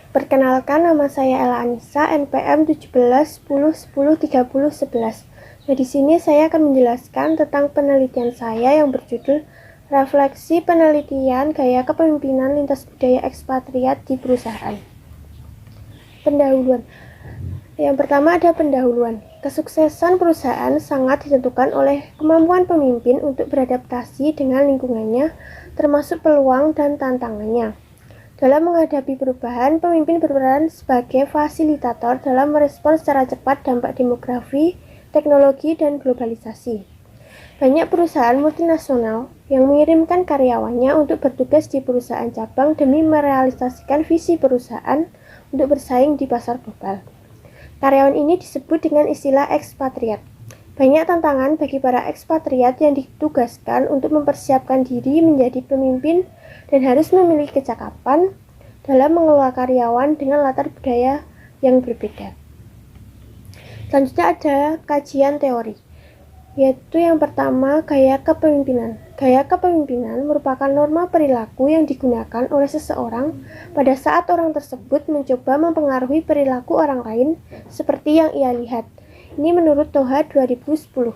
Perkenalkan, nama saya Ella Anissa, NPM 17 10 10 30 11. Nah, di sini saya akan menjelaskan tentang penelitian saya yang berjudul Refleksi Penelitian Gaya Kepemimpinan Lintas Budaya Ekspatriat di Perusahaan. Pendahuluan. Yang pertama ada pendahuluan. Kesuksesan perusahaan sangat ditentukan oleh kemampuan pemimpin untuk beradaptasi dengan lingkungannya, termasuk peluang dan tantangannya. Dalam menghadapi perubahan, pemimpin berperan sebagai fasilitator dalam merespons secara cepat dampak demografi, teknologi, dan globalisasi. Banyak perusahaan multinasional yang mengirimkan karyawannya untuk bertugas di perusahaan cabang demi merealisasikan visi perusahaan untuk bersaing di pasar global. Karyawan ini disebut dengan istilah ekspatriat. Banyak tantangan bagi para ekspatriat yang ditugaskan untuk mempersiapkan diri menjadi pemimpin dan harus memiliki kecakapan dalam mengelola karyawan dengan latar budaya yang berbeda. Selanjutnya ada kajian teori, yaitu yang pertama gaya kepemimpinan. Gaya kepemimpinan merupakan norma perilaku yang digunakan oleh seseorang pada saat orang tersebut mencoba mempengaruhi perilaku orang lain seperti yang ia lihat. Ini menurut Toha 2010.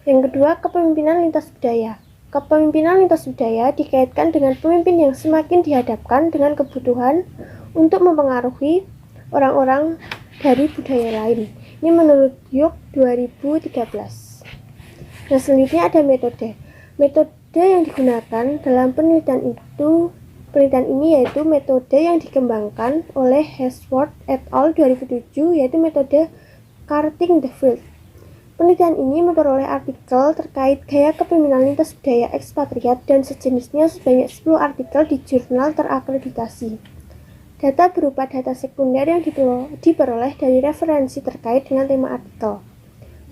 Yang kedua, kepemimpinan lintas budaya. Kepemimpinan lintas budaya dikaitkan dengan pemimpin yang semakin dihadapkan dengan kebutuhan untuk mempengaruhi orang-orang dari budaya lain. Ini menurut York 2013. Nah, selanjutnya ada metode. Metode yang digunakan dalam penelitian ini yaitu metode yang dikembangkan oleh Hesworth et al. 2007, yaitu metode Charting the Field. Penelitian ini memperoleh artikel terkait gaya kepemimpinan lintas budaya ekspatriat dan sejenisnya sebanyak 10 artikel di jurnal terakreditasi. Data berupa data sekunder yang diperoleh dari referensi terkait dengan tema artikel.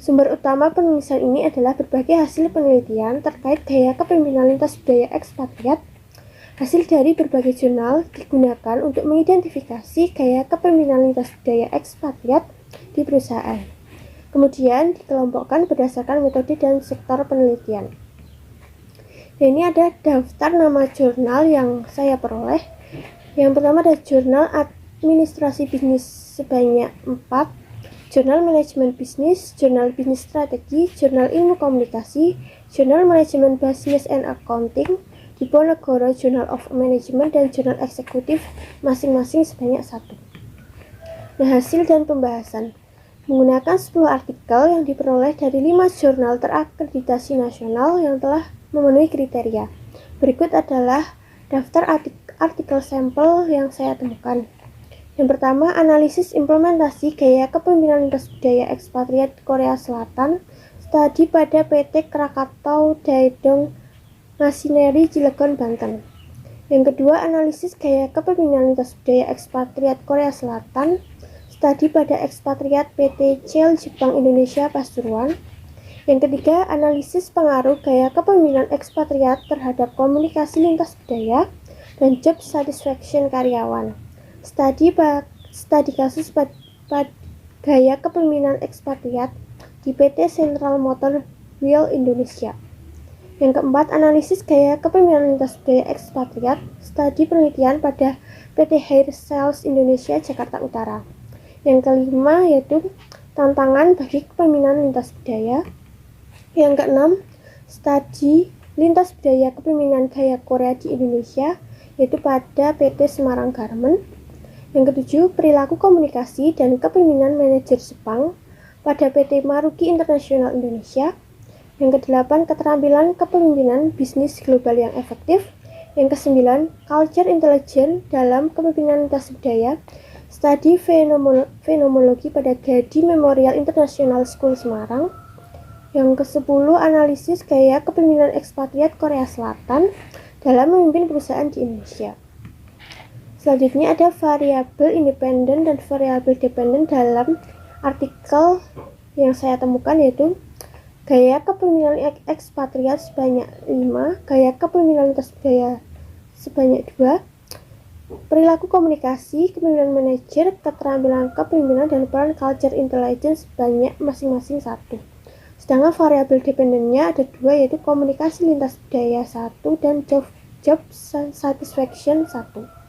Sumber utama penulisan ini adalah berbagai hasil penelitian terkait gaya kepemimpinan lintas budaya ekspatriat. Hasil dari berbagai jurnal digunakan untuk mengidentifikasi gaya kepemimpinan lintas budaya ekspatriat di perusahaan. Kemudian dikelompokkan berdasarkan metode dan sektor penelitian. Dan ini ada daftar nama jurnal yang saya peroleh. Yang pertama ada jurnal administrasi bisnis sebanyak 4, jurnal manajemen bisnis, jurnal bisnis strategi, jurnal ilmu komunikasi, jurnal manajemen business and accounting, Diponegoro Journal of Management, dan jurnal eksekutif masing-masing sebanyak 1. Nah, hasil dan pembahasan menggunakan 10 artikel yang diperoleh dari 5 jurnal terakreditasi nasional yang telah memenuhi kriteria. Berikut adalah daftar artikel sampel yang saya temukan. Yang pertama, analisis implementasi gaya kepemimpinan lintas budaya ekspatriat Korea Selatan, studi pada PT Krakatau Daedong Machinery Cilegon, Banten. Yang kedua, analisis gaya kepemimpinan lintas budaya ekspatriat Korea Selatan, studi pada ekspatriat PT Shell Jepang Indonesia Pasuruan. Yang ketiga, analisis pengaruh gaya kepemimpinan ekspatriat terhadap komunikasi lintas budaya dan job satisfaction karyawan. Studi kasus gaya kepemimpinan ekspatriat di PT Central Motor Wheel Indonesia. Yang keempat, analisis gaya kepemimpinan lintas budaya ekspatriat, studi penelitian pada PT Hair Sales Indonesia Jakarta Utara. Yang kelima yaitu tantangan bagi kepemimpinan lintas budaya. Yang keenam, studi lintas budaya kepemimpinan gaya Korea di Indonesia, yaitu pada PT Semarang Garment. Yang ketujuh, perilaku komunikasi dan kepemimpinan manajer Jepang pada PT Maruki International Indonesia. Yang kedelapan, keterampilan kepemimpinan bisnis global yang efektif. Yang kesembilan, culture intelligence dalam kepemimpinan lintas budaya, studi fenomenologi pada Gadi Memorial International School Semarang. Yang ke-10, analisis gaya kepemimpinan ekspatriat Korea Selatan dalam memimpin perusahaan di Indonesia. Selanjutnya ada variabel independen dan variabel dependen dalam artikel yang saya temukan, yaitu gaya kepemimpinan ekspatriat sebanyak 5, gaya kepemimpinan lintas budaya sebanyak 2, perilaku komunikasi, kepemimpinan manajer, keterampilan kepemimpinan, dan peran culture intelligence sebanyak masing-masing 1. Sedangkan variabel dependennya ada 2, yaitu komunikasi lintas budaya 1 dan job satisfaction 1.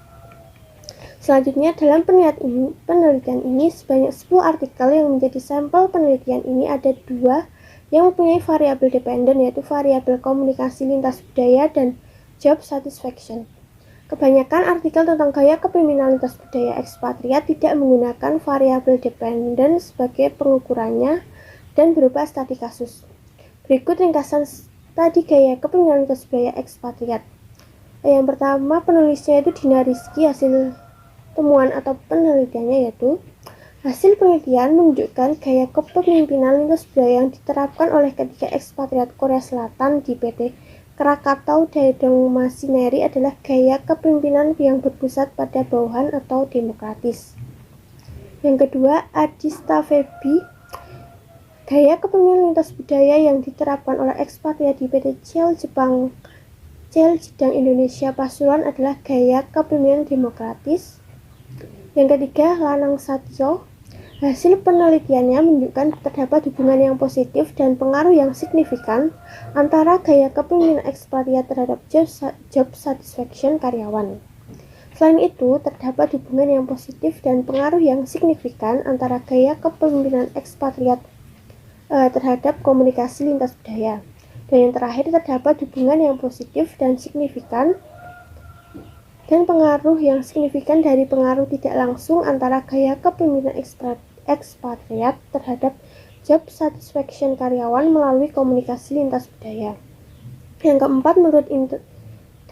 Selanjutnya, dalam penelitian ini sebanyak 10 artikel yang menjadi sampel penelitian ini ada 2 yang mempunyai variabel dependen, yaitu variabel komunikasi lintas budaya dan job satisfaction. Kebanyakan artikel tentang gaya kepemimpinan lintas budaya ekspatriat tidak menggunakan variabel dependen sebagai pengukurannya dan berupa studi kasus. Berikut ringkasan studi gaya kepemimpinan lintas budaya ekspatriat. Yang pertama, penulisnya itu Dina Rizky. Hasil temuan atau penelitiannya yaitu hasil penelitian menunjukkan gaya kepemimpinan lintas budaya yang diterapkan oleh ketiga ekspatriat Korea Selatan di PT Krakatau Daedong Machinery adalah gaya kepemimpinan yang berpusat pada bawahan atau demokratis. Yang kedua, Adista Febi, gaya kepemimpinan lintas budaya yang diterapkan oleh ekspatriat di PT Shell Jedang Indonesia Pasuruan adalah gaya kepemimpinan demokratis. Yang ketiga, Lanang Satyo, hasil penelitiannya menunjukkan terdapat hubungan yang positif dan pengaruh yang signifikan antara gaya kepemimpinan ekspatriat terhadap job satisfaction karyawan. Selain itu, terdapat hubungan yang positif dan pengaruh yang signifikan antara gaya kepemimpinan ekspatriat terhadap komunikasi lintas budaya. Dan yang terakhir, terdapat hubungan yang positif dan signifikan dan pengaruh yang signifikan dari pengaruh tidak langsung antara gaya kepemimpinan ekspatriat terhadap job satisfaction karyawan melalui komunikasi lintas budaya. Yang keempat, menurut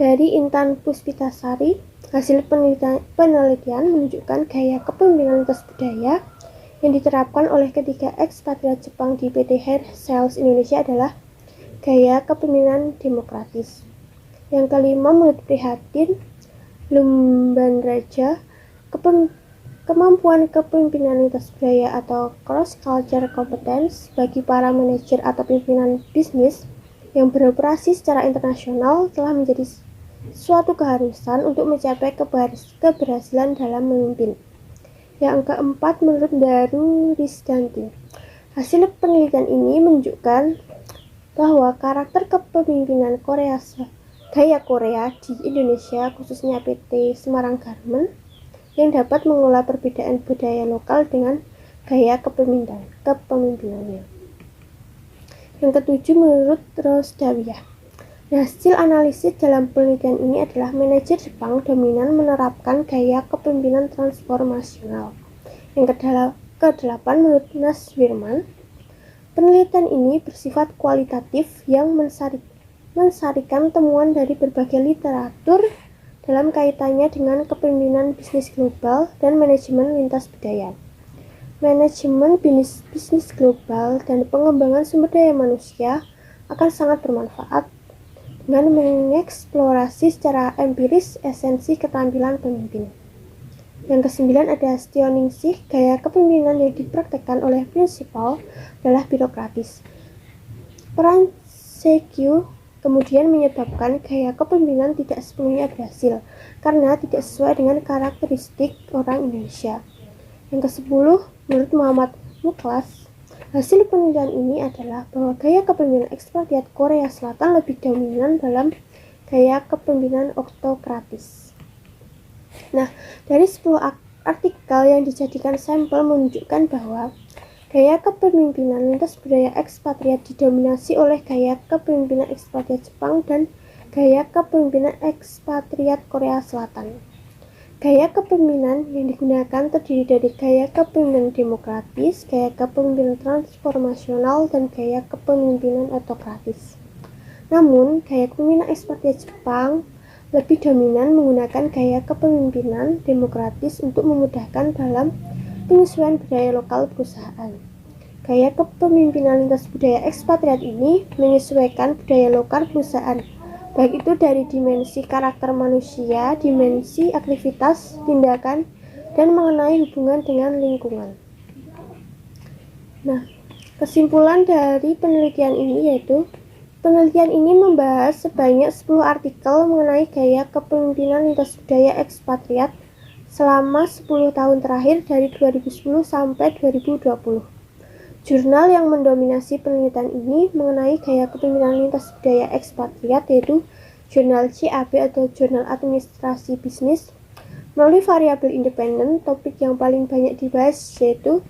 dari Intan Puspitasari, hasil penelitian menunjukkan gaya kepemimpinan lintas budaya yang diterapkan oleh ketiga ekspatriat Jepang di PT Hair Sales Indonesia adalah gaya kepemimpinan demokratis. Yang kelima, menurut Prihatin Lumbanraja, kemampuan kepemimpinan lintas budaya atau cross-culture competence bagi para manajer atau pimpinan bisnis yang beroperasi secara internasional telah menjadi suatu keharusan untuk mencapai keberhasilan dalam memimpin. Yang keempat, menurut Daru Risdanti, hasil penelitian ini menunjukkan bahwa karakter kepemimpinan gaya Korea di Indonesia, khususnya PT Semarang Garment, yang dapat mengelola perbedaan budaya lokal dengan gaya kepemimpinannya. Yang ketujuh, menurut Rosdawiyah, hasil analisis dalam penelitian ini adalah manajer Jepang dominan menerapkan gaya kepemimpinan transformasional. Yang kedelapan, menurut Naswirman, penelitian ini bersifat kualitatif yang mensarikan temuan dari berbagai literatur dalam kaitannya dengan kepemimpinan bisnis global dan manajemen lintas budaya. Manajemen bisnis global dan pengembangan sumber daya manusia akan sangat bermanfaat dengan mengeksplorasi secara empiris esensi keterampilan pemimpin. Yang kesembilan, ada Stioningsih, gaya kepemimpinan yang dipraktekkan oleh prinsipal adalah birokratis. Peran CQ kemudian menyebabkan gaya kepemimpinan tidak sepenuhnya berhasil karena tidak sesuai dengan karakteristik orang Indonesia. Yang ke-10, menurut Muhammad Muklas, hasil penelitian ini adalah bahwa gaya kepemimpinan ekspatriat Korea Selatan lebih dominan dalam gaya kepemimpinan oktokratis. Nah, dari 10 artikel yang dijadikan sampel menunjukkan bahwa gaya kepemimpinan lintas budaya ekspatriat didominasi oleh gaya kepemimpinan ekspatriat Jepang dan gaya kepemimpinan ekspatriat Korea Selatan. Gaya kepemimpinan yang digunakan terdiri dari gaya kepemimpinan demokratis, gaya kepemimpinan transformasional, dan gaya kepemimpinan autokratis. Namun, gaya kepemimpinan ekspatriat Jepang lebih dominan menggunakan gaya kepemimpinan demokratis untuk memudahkan dalam penyesuaian budaya lokal perusahaan. Gaya kepemimpinan lintas budaya ekspatriat ini menyesuaikan budaya lokal perusahaan, baik itu dari dimensi karakter manusia, dimensi aktivitas, tindakan, dan mengenai hubungan dengan lingkungan. Nah, kesimpulan dari penelitian ini yaitu penelitian ini membahas sebanyak 10 artikel mengenai gaya kepemimpinan lintas budaya ekspatriat selama 10 tahun terakhir dari 2010 sampai 2020. Jurnal yang mendominasi penelitian ini mengenai gaya kepemimpinan lintas budaya ekspatriat yaitu Jurnal CAB atau Jurnal Administrasi Bisnis, Melalui variabel independen, topik yang paling banyak dibahas yaitu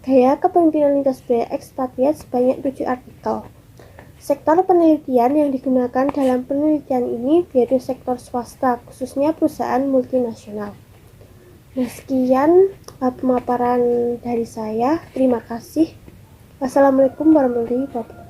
gaya kepemimpinan lintas budaya ekspatriat sebanyak 7 artikel. Sektor penelitian yang digunakan dalam penelitian ini yaitu sektor swasta, khususnya perusahaan multinasional. Nah, sekian pemaparan dari saya. Terima kasih. Wassalamualaikum warahmatullahi wabarakatuh.